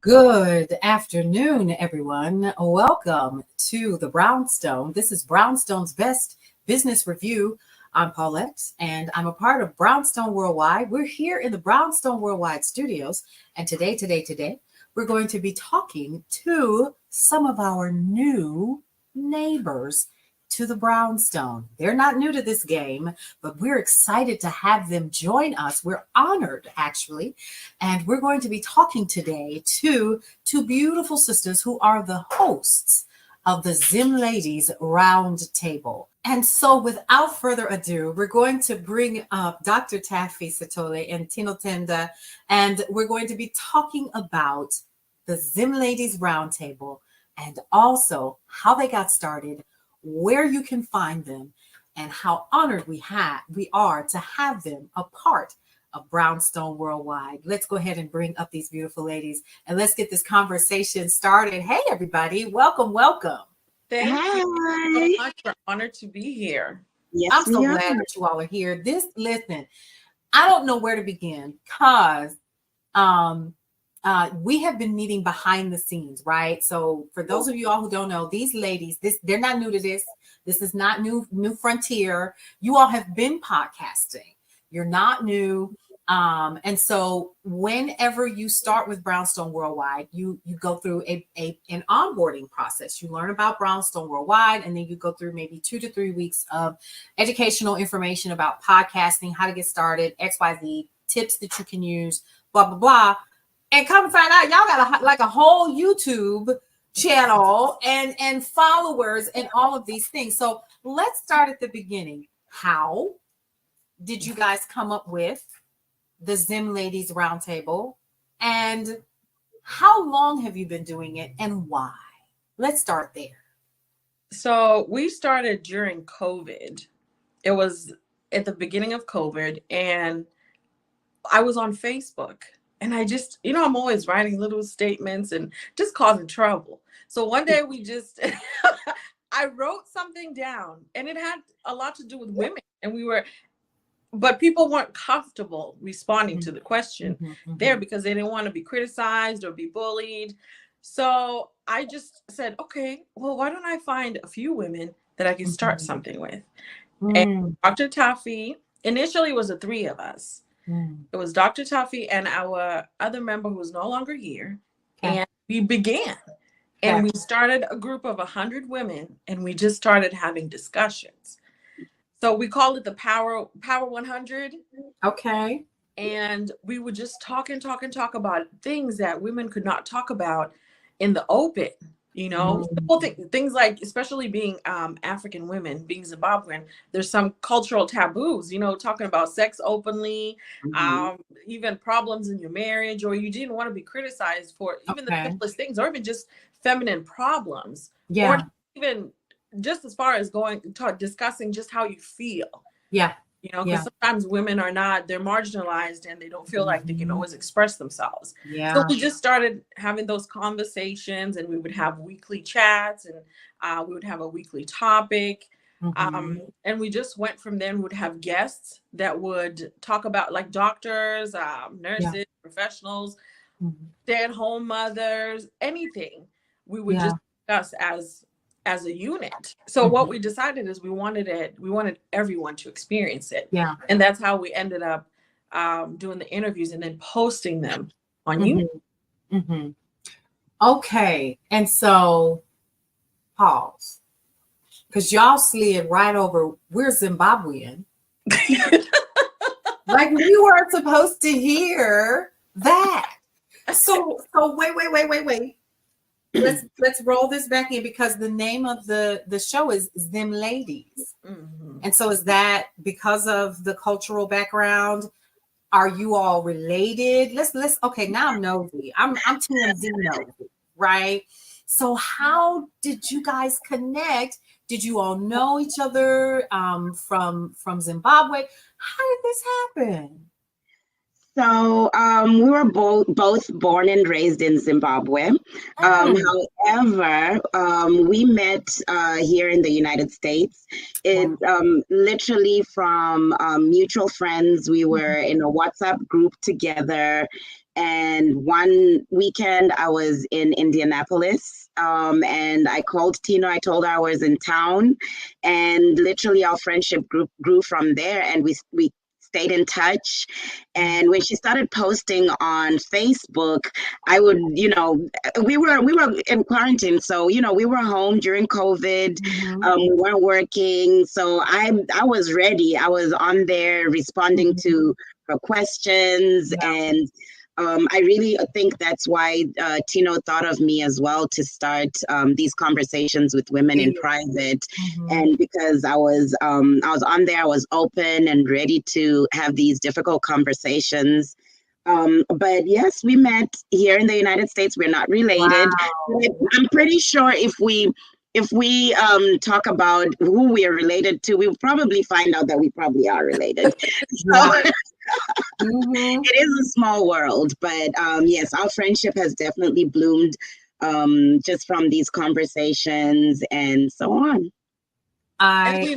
Good afternoon, everyone. Welcome to the Brownstone. This is Brownstone's Best Business Review. I'm Paulette, and I'm a part of Brownstone Worldwide. We're here in the Brownstone Worldwide studios, and today, we're going to be talking to some of our new neighbors to the Brownstone. They're not new to this game, but we're excited to have them join us. We're honored, actually. And we're going to be talking today to two beautiful sisters who are the hosts of the ZimLadies Roundtable. And so without further ado, we're going to bring up Dr. Taffy Fah Sithole and Titotenda, and we're going to be talking about the ZimLadies Roundtable and also how they got started, where you can find them, and how honored we are to have them a part of Brownstone Worldwide. Let's go ahead and bring up these beautiful ladies and let's get this conversation started. Hey, everybody. Welcome. Thank you so much. We're honored to be here. Yes, I'm so glad that you all are here. Listen, I don't know where to begin because we have been meeting behind the scenes, right? So for those of you all who don't know, these ladies, they're not new to this. This is not new frontier. You all have been podcasting. You're not new. And so whenever you start with Brownstone Worldwide, you go through an onboarding process. You learn about Brownstone Worldwide, and then you go through maybe 2 to 3 weeks of educational information about podcasting, how to get started, XYZ, tips that you can use, blah, blah, blah. And come to find out, y'all got a whole YouTube channel and followers and all of these things. So let's start at the beginning. How did you guys come up with the ZimLadies Roundtable? And how long have you been doing it and why? Let's start there. So we started during COVID. It was at the beginning of COVID, and I was on Facebook. And I just, I'm always writing little statements and just causing trouble. So one day I wrote something down, and it had a lot to do with women. And but people weren't comfortable responding to the question there because they didn't want to be criticized or be bullied. So I just said, okay, well, why don't I find a few women that I can start something with? And Dr. Taffy, initially it was the three of us. It was Dr. Taffy and our other member who was no longer here. And we began. And we started a group of 100 women, and we just started having discussions. So we called it the Power 100. Okay. And we would just talk about things that women could not talk about in the open. Simple things like, especially being African women, being Zimbabwean, there's some cultural taboos, talking about sex openly, even problems in your marriage, or you didn't want to be criticized for even the simplest things, or even just feminine problems. Yeah. Or even just as far as discussing just how you feel. Yeah. Because sometimes women they're marginalized and they don't feel like they can always express themselves. Yeah. So we just started having those conversations, and we would have weekly chats, and we would have a weekly topic. And we just went from there and would have guests that would talk about, like, doctors, nurses, professionals, stay-at-home mothers, anything. We would just discuss as a unit. So what we decided is we wanted everyone to experience it. Yeah. And that's how we ended up doing the interviews and then posting them on YouTube. Okay. And so pause. Because y'all slid right over, we're Zimbabwean. Like, we weren't supposed to hear that. So wait. Let's roll this back in, because the name of the show is ZimLadies. And so is that because of the cultural background? Are you all related? Let's okay, now I'm nosy. I'm Team Z nosy, right? So how did you guys connect? Did you all know each other from Zimbabwe? How did this happen? So we were both born and raised in Zimbabwe. However, we met here in the United States. It's literally from mutual friends. We were in a WhatsApp group together. And one weekend I was in Indianapolis and I called Tina. I told her I was in town, and literally our friendship grew from there, and we stayed in touch. And when she started posting on Facebook, I would, we were in quarantine, so we were home during COVID. We weren't working, so I was ready. I was on there responding to her questions, and I really think that's why Tino thought of me as well to start these conversations with women in private, and because I was on there, I was open and ready to have these difficult conversations. But yes, we met here in the United States. We're not related. Wow. I'm pretty sure if we talk about who we are related to, we'll probably find out that we probably are related. So, it is a small world, but yes, our friendship has definitely bloomed just from these conversations and so on. We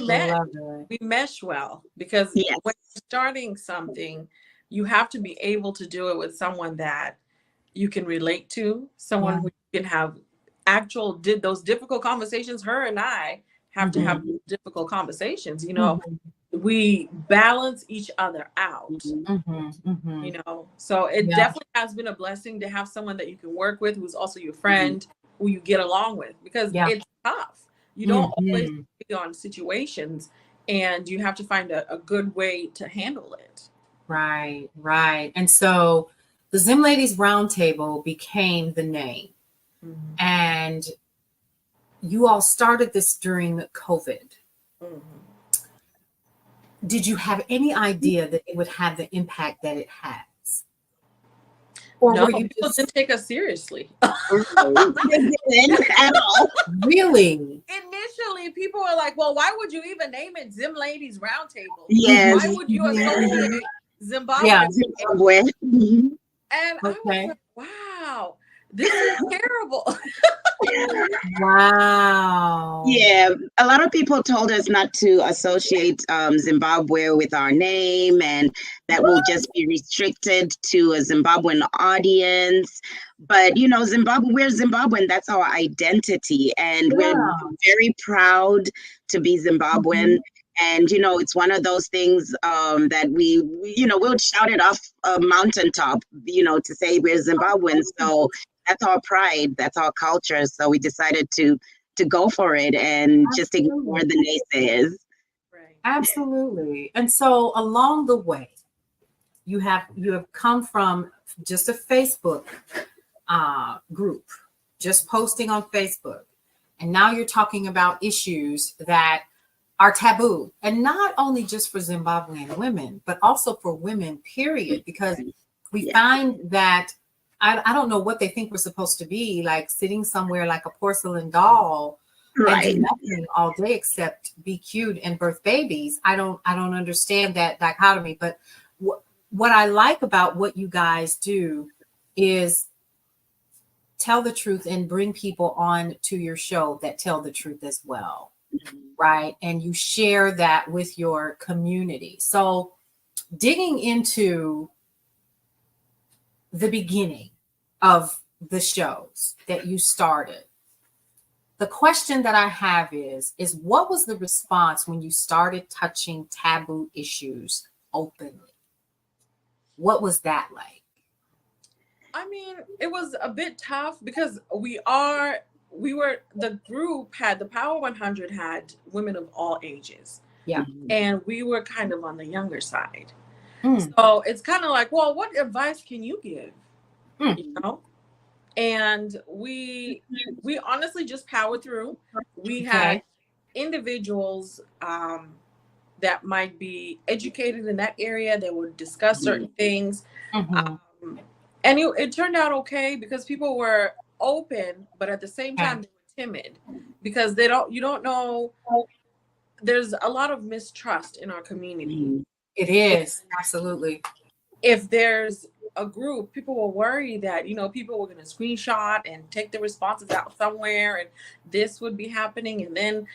mesh well, because when you're starting something, you have to be able to do it with someone that you can relate to, someone who you can have those difficult conversations. Her and I have to have difficult conversations, we balance each other out, so it definitely has been a blessing to have someone that you can work with, who's also your friend, who you get along with, because it's tough. You don't always be on situations, and you have to find a good way to handle it. Right. And so the ZimLadies Roundtable became the name, and you all started this during COVID. Did you have any idea that it would have the impact that it has? Or no, people didn't take us seriously. At all. Really? Initially, people were like, well, why would you even name it ZimLadies Roundtable? Yes. Why would you associate Zimbabwe? Yeah, Zimbabwe. And I was like, wow, this is terrible. Wow. Yeah, a lot of people told us not to associate Zimbabwe with our name, and that will just be restricted to a Zimbabwean audience. But Zimbabwe, we're Zimbabwean. That's our identity, and we're very proud to be Zimbabwean. And it's one of those things that we'll shout it off a mountaintop, to say we're Zimbabwean. So that's our pride, that's our culture. So we decided to go for it and just ignore the naysayers. Right. Absolutely. And so along the way, you have come from just a Facebook group, just posting on Facebook, and now you're talking about issues that are taboo, and not only just for Zimbabwean women, but also for women, period, because we find that I don't know what they think we're supposed to be, like sitting somewhere like a porcelain doll and do nothing all day except be cute and birth babies. I don't understand that dichotomy. But what I like about what you guys do is tell the truth and bring people on to your show that tell the truth as well. Right. And you share that with your community. So digging into the beginning of the shows that you started, the question that I have is what was the response when you started touching taboo issues openly? What was that like? I mean, it was a bit tough because the group had, the Power 100 had women of all ages. Yeah. And we were kind of on the younger side. So it's kind of like, well, what advice can you give? And we honestly just powered through. We had individuals that might be educated in that area that would discuss certain things. And it turned out okay because people were open, but at the same time, they were timid because you don't know. There's a lot of mistrust in our community. It is, absolutely. if there's a group, people were worried that, you know, people were going to screenshot and take the responses out somewhere and this would be happening. And then,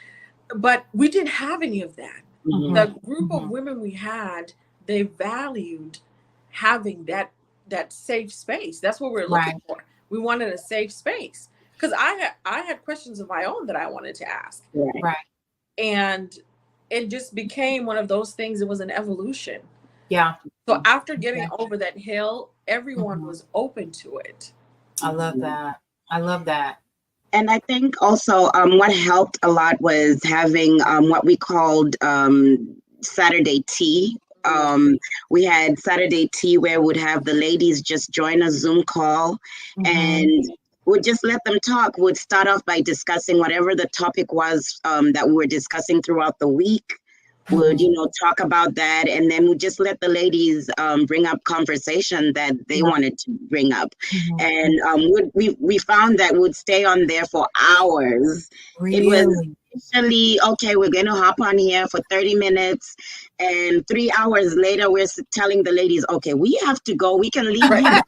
but we didn't have any of that. Mhm. The group of women we had, they valued having that safe space. That's what we're looking for. We wanted a safe space because I had questions of my own that I wanted to ask. Right. And it just became one of those things. It was an evolution. Yeah. So after getting over that hill, everyone was open to it. I love that. I love that. And I think also what helped a lot was having what we called Saturday tea. We had Saturday tea where we'd have the ladies just join a Zoom call and we'd just let them talk. We'd start off by discussing whatever the topic was that we were discussing throughout the week. Would, you know, talk about that, and then we just let the ladies bring up conversation that they wanted to bring up. And we found that we'd stay on there for hours. Really? It was initially, okay, we're going to hop on here for 30 minutes, and 3 hours later, we're telling the ladies, okay, we have to go. We can leave you.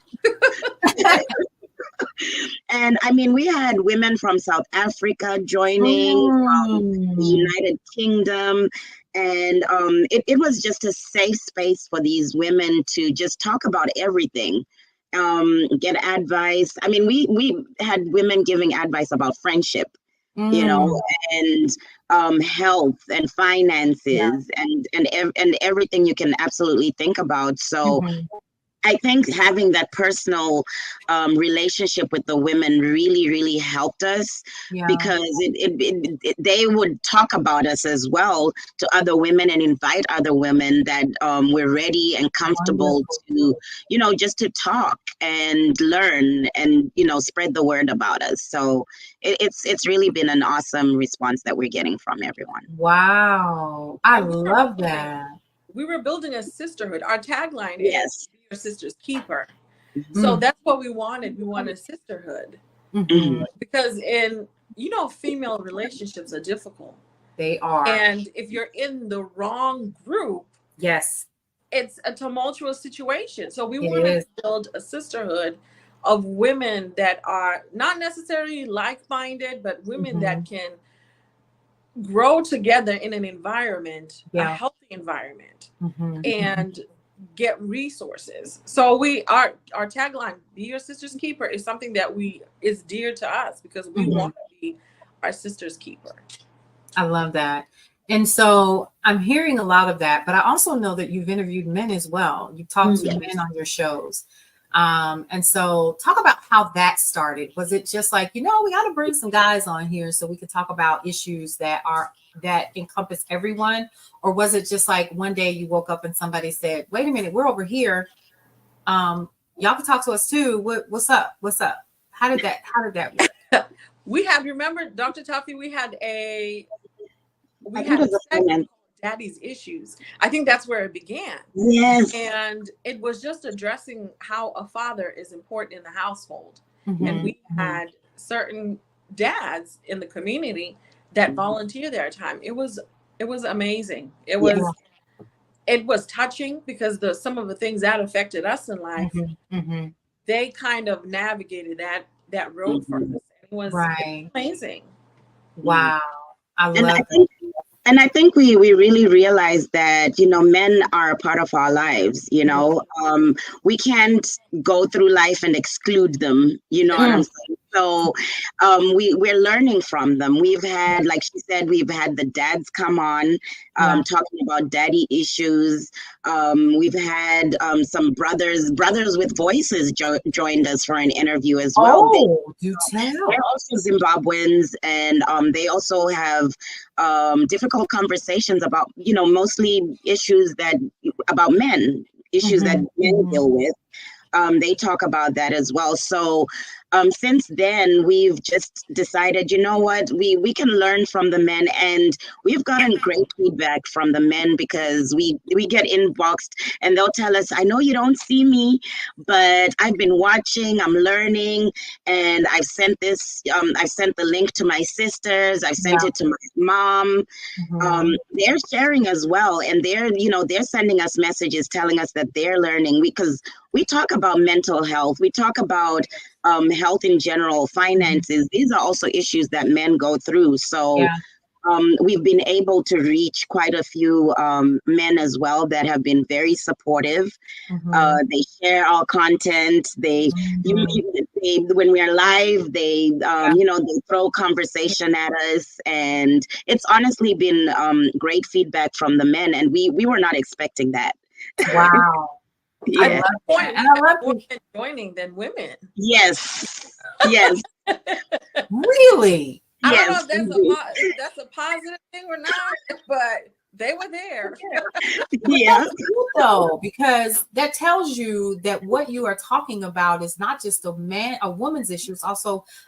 And I mean, we had women from South Africa joining, from the United Kingdom. And it was just a safe space for these women to just talk about everything, get advice. I mean, we had women giving advice about friendship, you know, and health and finances and everything you can absolutely think about. So I think having that personal relationship with the women really, really helped us because they would talk about us as well to other women and invite other women that we're ready and comfortable to, you know, just to talk and learn and, you know, spread the word about us. So it's really been an awesome response that we're getting from everyone. Wow. I love that. We were building a sisterhood. Our tagline is "Be your sister's keeper." Mm-hmm. So that's what we wanted. We wanted a sisterhood because female relationships are difficult. They are. And if you're in the wrong group, yes, it's a tumultuous situation. So we wanted to build a sisterhood of women that are not necessarily like-minded, but women that can grow together in an environment, a healthy environment, and get resources. So our tagline, "Be your sister's keeper," is something that is dear to us because we want to be our sister's keeper. I love that. And so I'm hearing a lot of that, but I also know that you've interviewed men as well. You've talked to men on your shows. And so talk about how that started. Was it just like, we got to bring some guys on here so we could talk about issues that encompass everyone? Or was it just like one day you woke up and somebody said, wait a minute, we're over here. Y'all can talk to us too. What's up? What's up? How did that work? Remember, Dr. Taffy, we had a segment called Daddy's Issues. I think that's where it began. Yes. And it was just addressing how a father is important in the household. And we had certain dads in the community that volunteer their time. It was amazing. It was touching because some of the things that affected us in life, they kind of navigated that road for us. It was amazing. Wow. I love it. And I think we really realized that, men are a part of our lives, we can't go through life and exclude them, what I'm saying? So we're learning from them. We've had, like she said, we've had the dads come on talking about daddy issues. We've had some brothers with voices joined us for an interview as well. Oh, do tell. They're also Zimbabweans, and they also have difficult conversations about, mostly issues about men, issues that men deal with. They talk about that as well. So Since then, we've just decided, you know what, we can learn from the men, and we've gotten great feedback from the men because we get inboxed and they'll tell us, I know you don't see me, but I've been watching, I'm learning, and I've sent the link to my sisters, I've sent it to my mom. They're sharing as well, and they're sending us messages telling us that they're learning, because we talk about mental health, we talk about health in general, finances. These are also issues that men go through. So we've been able to reach quite a few men as well that have been very supportive. They share our content. They when we are live, they they throw conversation at us, and it's honestly been great feedback from the men, and we were not expecting that. Wow. Yeah. I love that. And I love more men joining than women. Yes. Really. I don't know if that's a positive thing or not, but they were there. Yeah. That's good though, because that tells you that what you are talking about is not just a woman's issue.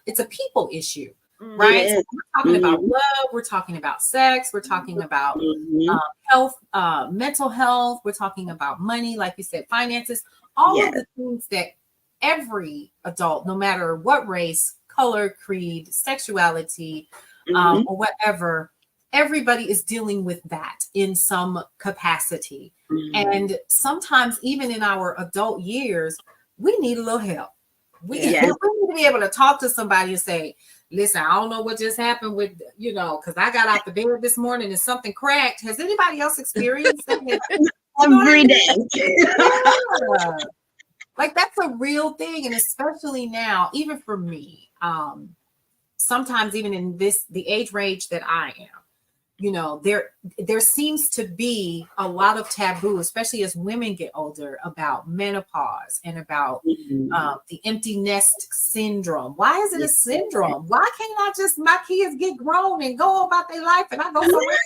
It's a people issue, right? So we're talking about love. We're talking about sex. We're talking about health, mental health. We're talking about money, like you said, finances, all of the things that every adult, no matter what race, color, creed, sexuality, or whatever, everybody is dealing with that in some capacity. And sometimes even in our adult years, we need a little help. We need to be able to talk to somebody and say, listen, I don't know what just happened with, because I got out the bed this morning and something cracked. Has anybody else experienced that? Every day. Yeah. Like, that's a real thing. And especially now, even for me, sometimes even in the age range that I am, there seems to be a lot of taboo, especially as women get older, about menopause and about the empty nest syndrome. Why is it a syndrome? Why can't my kids get grown and go about their life and I go somewhere?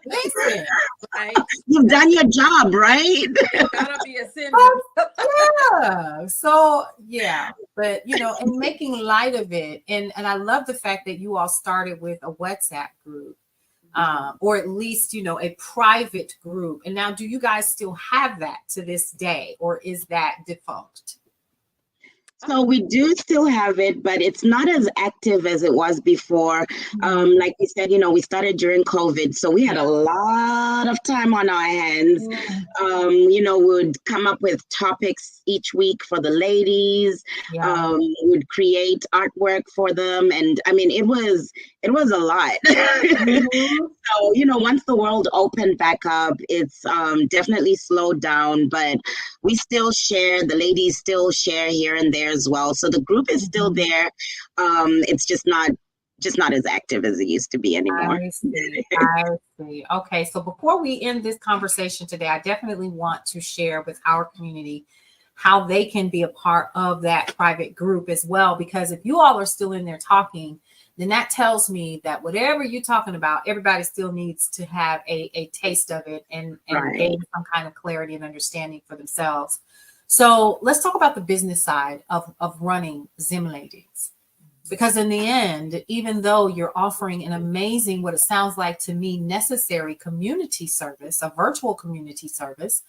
Listen, Right? You've done your job, right? It's gotta be a syndrome. Yeah. So but and making light of it, and I love the fact that you all started with a WhatsApp group. Or at least, a private group. And now, do you guys still have that to this day, or is that defunct? So we do still have it, but it's not as active as it was before. Like we said, we started during COVID, so we had a lot of time on our hands. Would come up with topics each week for the ladies. Would create artwork for them, and I mean, it was a lot. So once the world opened back up, it's definitely slowed down, but we still share. The ladies still share here and there as well. So the group is still there. It's just not as active as it used to be anymore. I see. Okay, so before we end this conversation today, I definitely want to share with our community how they can be a part of that private group as well, because if you all are still in there talking, then that tells me that whatever you're talking about, everybody still needs to have a taste of it and gain some kind of clarity and understanding for themselves. So let's talk about the business side of running ZimLadies. Because in the end, even though you're offering an amazing, what it sounds like to me, necessary community service, a virtual community service,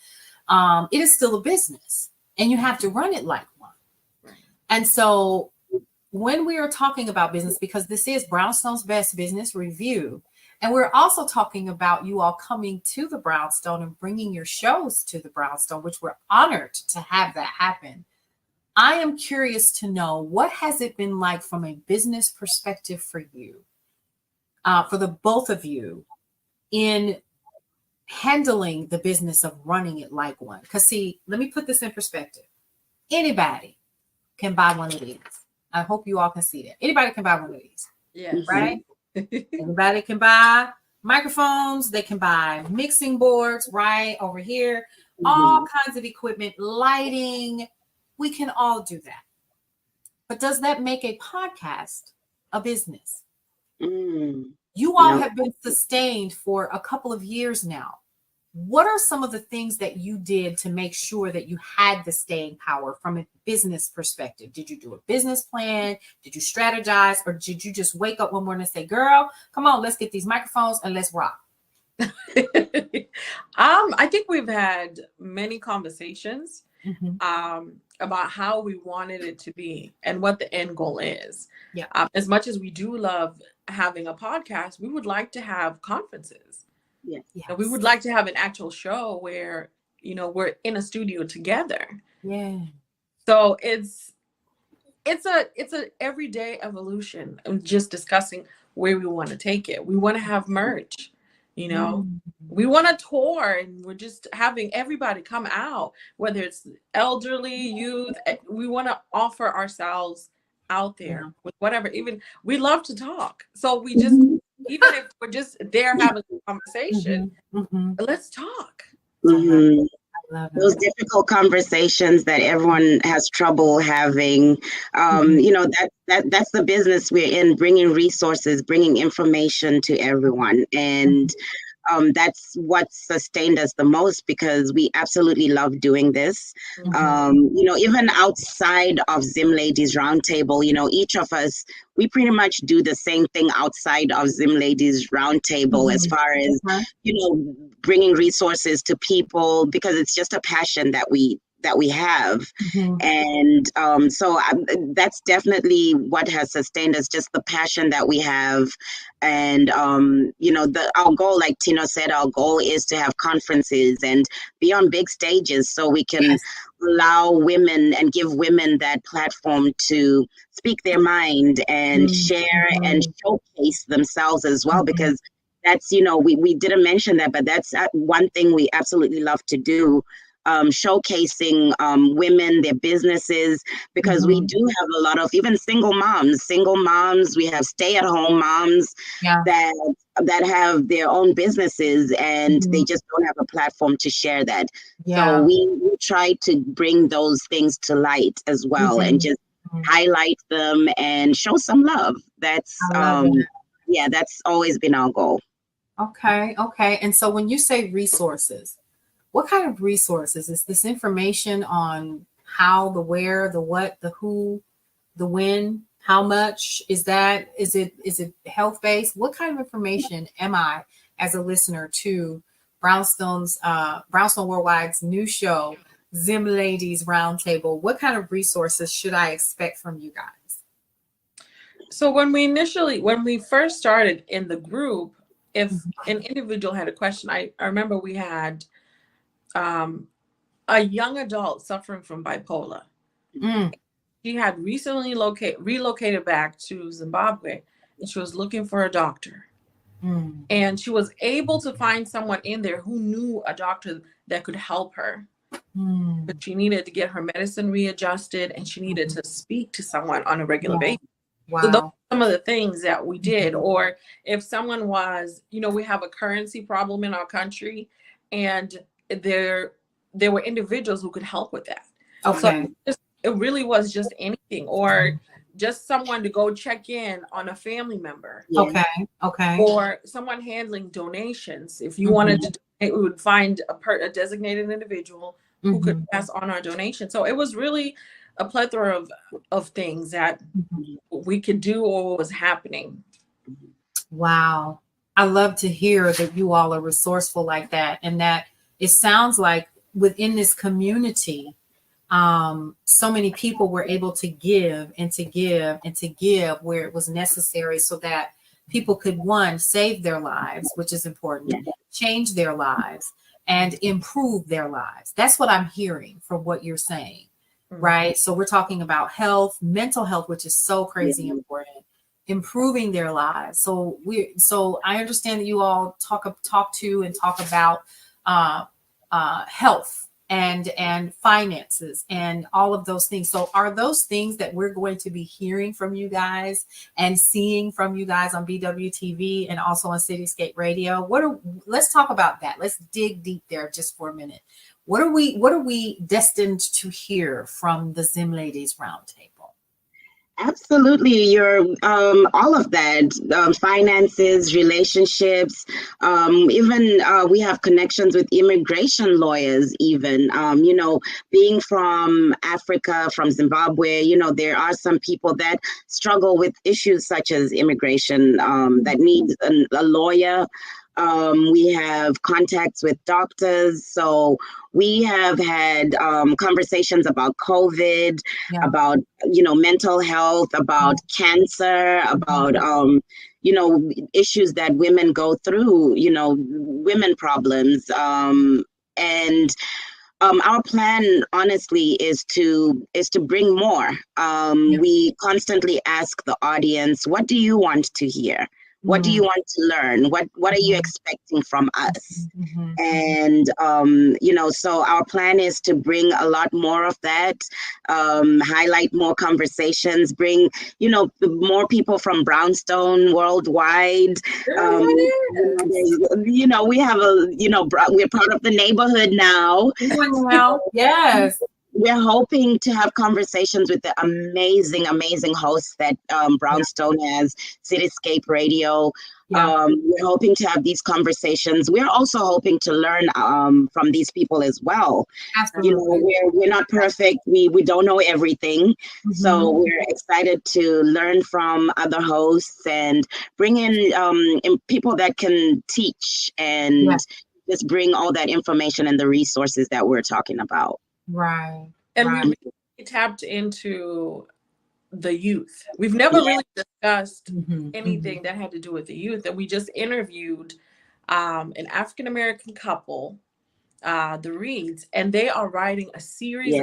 it is still a business and you have to run it like one. And so when we are talking about business, because this is Brownstone's Best Business Review, and we're also talking about you all coming to the Brownstone and bringing your shows to the Brownstone, which we're honored to have that happen. I am curious to know, what has it been like from a business perspective for you, for the both of you, in handling the business of running it like one? Because see, let me put this in perspective. Anybody can buy one of these. I hope you all can see that. Anybody can buy one of these. Yes. Right? Everybody can buy microphones. They can buy mixing boards right over here. All kinds of equipment, lighting. We can all do that. But does that make a podcast a business? You all have been sustained for a couple of years now what are some of the things that you did to make sure that you had the staying power from a business perspective? Did you do a business plan? Did you strategize? Or did you just wake up one morning and say, girl, come on, let's get these microphones and let's rock? I think we've had many conversations Mm-hmm. about how we wanted it to be and what the end goal is. Yeah. As much as we do love having a podcast, we would like to have conferences. Yes. And we would like to have an actual show where, you know, we're in a studio together. Yeah. So it's a everyday evolution of just discussing where we want to take it. We want to have merch, you know. We want to tour, and we're just having everybody come out, whether it's elderly, youth. We want to offer ourselves out there with whatever. Even we love to talk, so we just even if we're just there having a conversation, let's talk. Mm-hmm. I love Those it. difficult conversations that everyone has trouble having. You know, that's the business we're in, bringing resources, bringing information to everyone. And that's what sustained us the most, because we absolutely love doing this. You know, even outside of ZimLadies Roundtable, you know, each of us, we pretty much do the same thing outside of ZimLadies Roundtable as far as, you know, bringing resources to people, because it's just a passion that we have. And so that's definitely what has sustained us, just the passion that we have. And you know, our goal, like Tino said, our goal is to have conferences and be on big stages, so we can allow women and give women that platform to speak their mind and share and showcase themselves as well, because that's, you know, we didn't mention that, but that's one thing we absolutely love to do. Showcasing women, their businesses, because we do have a lot of even single moms. We have stay-at-home moms that have their own businesses, and they just don't have a platform to share that. So we try to bring those things to light as well, and just highlight them and show some love. That's that's always been our goal. Okay. And so when you say resources, what kind of resources? Is this information on how, the where, the what, the who, the when, how much? Is it health-based? What kind of information am I, as a listener to Brownstone Worldwide's new show, ZimLadies Roundtable? What kind of resources should I expect from you guys? So when we first started in the group, if an individual had a question, I remember we had a young adult suffering from bipolar. She had recently relocated back to Zimbabwe, and she was looking for a doctor. And she was able to find someone in there who knew a doctor that could help her. But she needed to get her medicine readjusted, and she needed to speak to someone on a regular basis. Wow. So those are some of the things that we did. Or if someone was, you know, we have a currency problem in our country, and there were individuals who could help with that. Okay. So it really was just anything, or just someone to go check in on a family member. Okay. Or someone handling donations. If you wanted to donate, we would find a designated individual who could pass on our donation. So it was really a plethora of things that we could do or what was happening. Wow. I love to hear that you all are resourceful like that, and that it sounds like within this community, so many people were able to give and to give and to give where it was necessary, so that people could, one, save their lives, which is important, change their lives, and improve their lives. That's what I'm hearing from what you're saying, right? So we're talking about health, mental health, which is so crazy important, improving their lives. So I understand that you all talk about health and finances and all of those things. So are those things that we're going to be hearing from you guys and seeing from you guys on BWTV and also on Cityscape Radio? Let's talk about that. Let's dig deep there just for a minute. What are we destined to hear from the ZimLadies Roundtable? Absolutely, you're all of that, finances, relationships, even we have connections with immigration lawyers. Even being from Africa, from Zimbabwe, there are some people that struggle with issues such as immigration that need a lawyer. We have contacts with doctors, so we have had conversations about COVID, Yeah. about mental health, about cancer, about issues that women go through, women problems, and our plan, honestly, is to bring more. We constantly ask the audience, what do you want to hear? What do you want to learn? What are you expecting from us? And so our plan is to bring a lot more of that, highlight more conversations, bring more people from Brownstone Worldwide. We have we're part of the neighborhood now. Yes. We're hoping to have conversations with the amazing hosts that Brownstone has, Cityscape Radio. We're hoping to have these conversations. We're also hoping to learn from these people as well. Absolutely. We're not perfect. We don't know everything. So we're excited to learn from other hosts and bring in people that can teach and just bring all that information and the resources that we're talking about. Right. And we tapped into the youth. We've never really discussed anything that had to do with the youth. And we just interviewed an African-American couple, the Reeds, and they are writing a series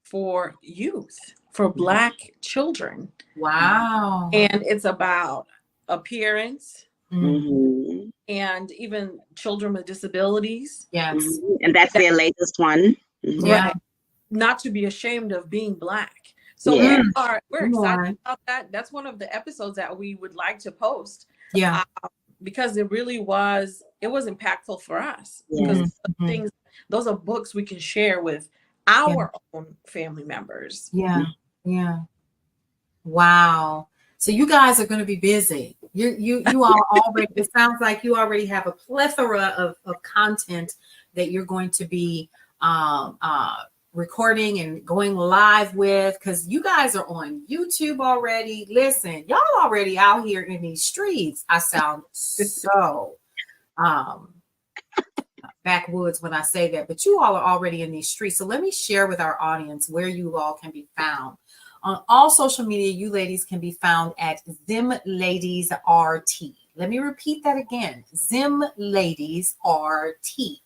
for youth, for Black children. Wow. And it's about appearance and even children with disabilities. Yes. And that's their latest one. Right. Not to be ashamed of being Black. So we're excited about that. That's one of the episodes that we would like to post. Yeah. Because it really was impactful for us. Because those are books we can share with our own family members. Yeah. Yeah. Wow. So you guys are going to be busy. You all already, it sounds like you already have a plethora of content that you're going to be recording and going live with, because you guys are on YouTube already. Listen, y'all already out here in these streets. I sound so backwoods when I say that, but you all are already in these streets. So let me share with our audience where you all can be found. On all social media, you ladies can be found at ZimLadies RT. Let me repeat that again. ZimLadies RT.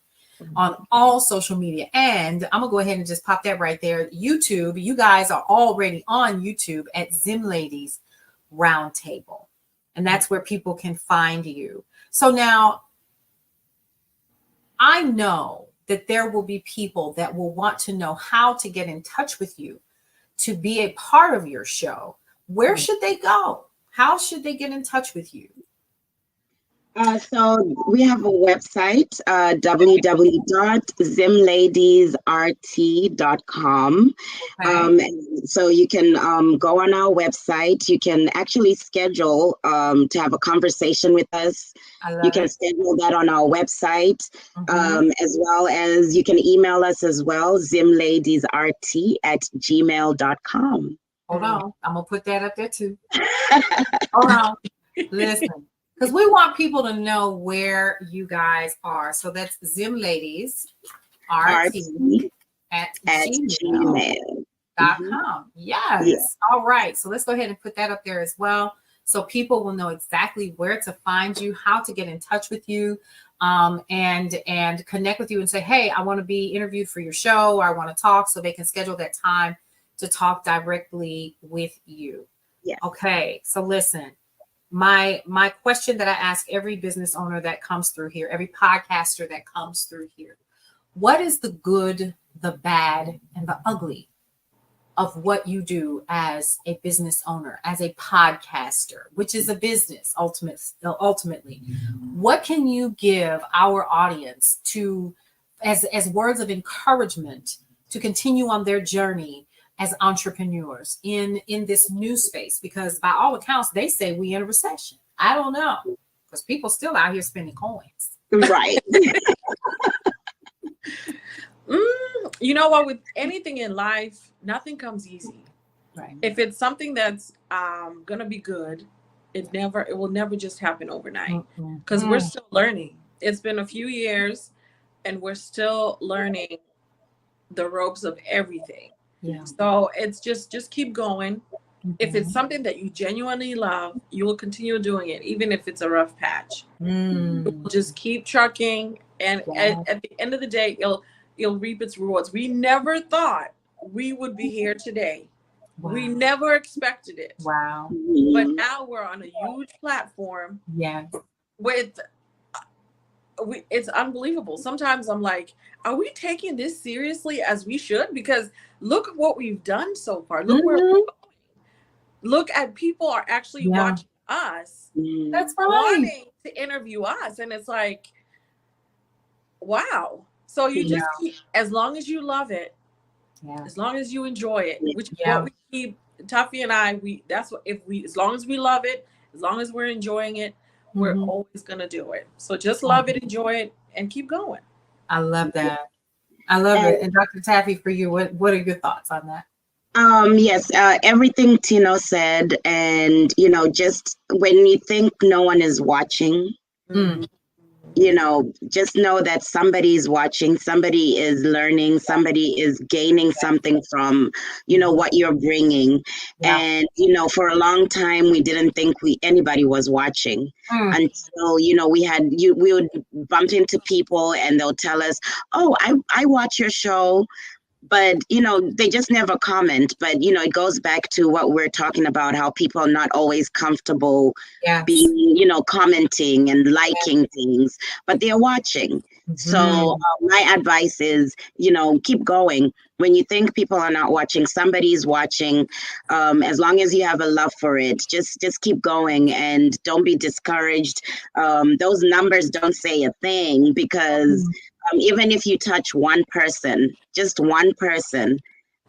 On all social media. And I'm gonna go ahead and just pop that right there. YouTube, you guys are already on YouTube at ZimLadies Roundtable. And that's where people can find you. So now I know that there will be people that will want to know how to get in touch with you to be a part of your show. Where should they go? How should they get in touch with you? So we have a website, www.zimladiesrt.com. So you can go on our website. You can actually schedule to have a conversation with us. You can schedule that on our website, as well as you can email us as well, zimladiesrt@gmail.com. Hold on. I'm going to put that up there too. Hold on. Listen. Because we want people to know where you guys are. So that's ZimLadies RT at gmail.com. Yes. All right. So let's go ahead and put that up there as well. So people will know exactly where to find you, how to get in touch with you, and connect with you and say, hey, I want to be interviewed for your show, or I want to talk, so they can schedule that time to talk directly with you. Yeah. Okay. So listen. My question that I ask every business owner that comes through here, every podcaster that comes through here, what is the good, the bad, and the ugly of what you do as a business owner, as a podcaster, which is a business ultimately? What can you give our audience to as words of encouragement to continue on their journey as entrepreneurs in this new space? Because by all accounts, they say we in a recession. I don't know, because people still out here spending coins. Right. You know what? With anything in life, nothing comes easy. Right. If it's something that's gonna be good, it will never just happen overnight, because we're still learning. It's been a few years, and we're still learning the ropes of everything. Yeah. So it's just keep going. If it's something that you genuinely love, you will continue doing it, even if it's a rough patch. Just keep trucking, and at the end of the day, it'll reap its rewards. We never thought we would be here today. Wow. We never expected it. Wow. But now we're on a huge platform. Yeah. With it's unbelievable. Sometimes I'm like, are we taking this seriously as we should? Because look at what we've done so far. Look where we're going. Look at people are actually watching us. That's right. Wanting to interview us. And it's like, wow. So you just keep, as long as you love it, as long as you enjoy it, which is what we keep, Taffy and I, that's what, as long as we love it, as long as we're enjoying it, we're always going to do it. So just love it, enjoy it, and keep going. I love that. I love it. And Dr. Taffy, for you, what are your thoughts on that? Yes, everything Tino said, and just when you think no one is watching, just know that somebody's watching, somebody is learning, somebody is gaining something from, what you're bringing. And, for a long time, we didn't think anybody was watching until, we would bump into people and they'll tell us, oh, I watch your show. But, they just never comment. But, it goes back to what we're talking about, how people are not always comfortable being, commenting and liking things, but they're watching. So my advice is, keep going. When you think people are not watching, somebody's watching. As long as you have a love for it, just keep going and don't be discouraged. Those numbers don't say a thing, because even if you touch one person, just one person,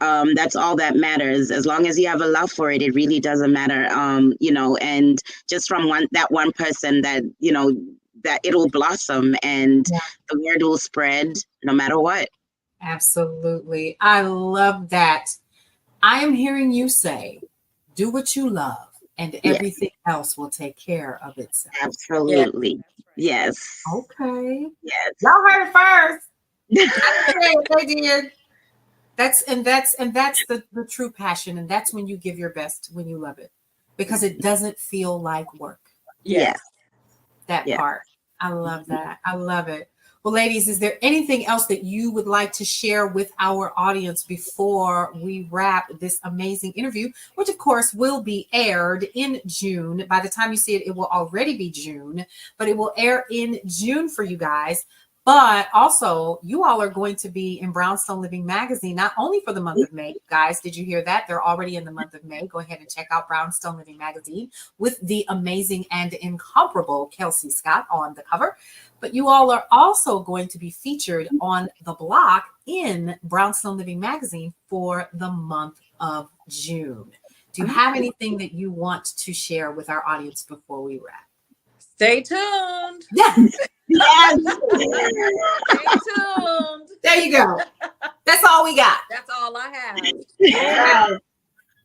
that's all that matters. As long as you have a love for it, it really doesn't matter. And just from that one person, that that it'll blossom and the word will spread no matter what. Absolutely. I love that. I am hearing you say, do what you love and everything else will take care of itself. Absolutely. Yes. Okay. Yes. Y'all heard it first. They did. That's the true passion. And that's when you give your best, when you love it, because it doesn't feel like work. Yes. That part. I love that. I love it. Well, ladies, is there anything else that you would like to share with our audience before we wrap this amazing interview, which of course will be aired in June? By the time you see it, it will already be June, but it will air in June for you guys. But also, you all are going to be in Brownstone Living Magazine, not only for the month of May. Guys, did you hear that? They're already in the month of May. Go ahead and check out Brownstone Living Magazine with the amazing and incomparable Kelsey Scott on the cover. But you all are also going to be featured on the block in Brownstone Living Magazine for the month of June. Do you have anything that you want to share with our audience before we wrap? Stay tuned. Yes. Yes. Stay tuned. There you go. That's all we got. That's all I have. Yes.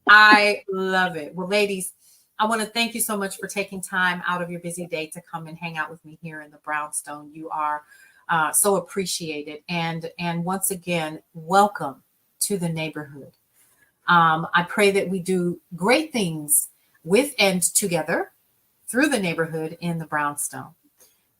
I love it. Well, ladies, I want to thank you so much for taking time out of your busy day to come and hang out with me here in the Brownstone. You are so appreciated. And once again, welcome to the neighborhood. I pray that we do great things with and together through the neighborhood in the Brownstone.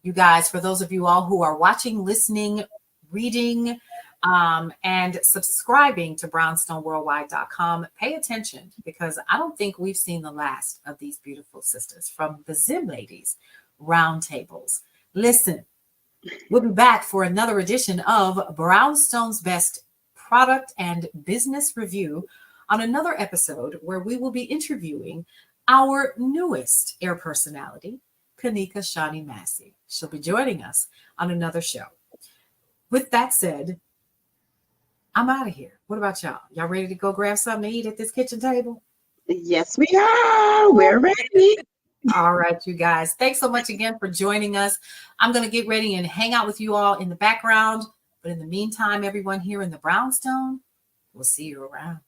You guys, for those of you all who are watching, listening, reading, and subscribing to brownstoneworldwide.com, pay attention, because I don't think we've seen the last of these beautiful sisters from the ZimLadies Roundtables. Listen, we'll be back for another edition of Brownstone's Best Product and Business Review on another episode where we will be interviewing our newest air personality, Kanika Shawnee Massey. She'll be joining us on another show. With that said, I'm out of here. What about y'all? Y'all ready to go grab something to eat at this kitchen table? Yes, we are. We're ready. All right, you guys. Thanks so much again for joining us. I'm going to get ready and hang out with you all in the background. But in the meantime, everyone here in the Brownstone, we'll see you around.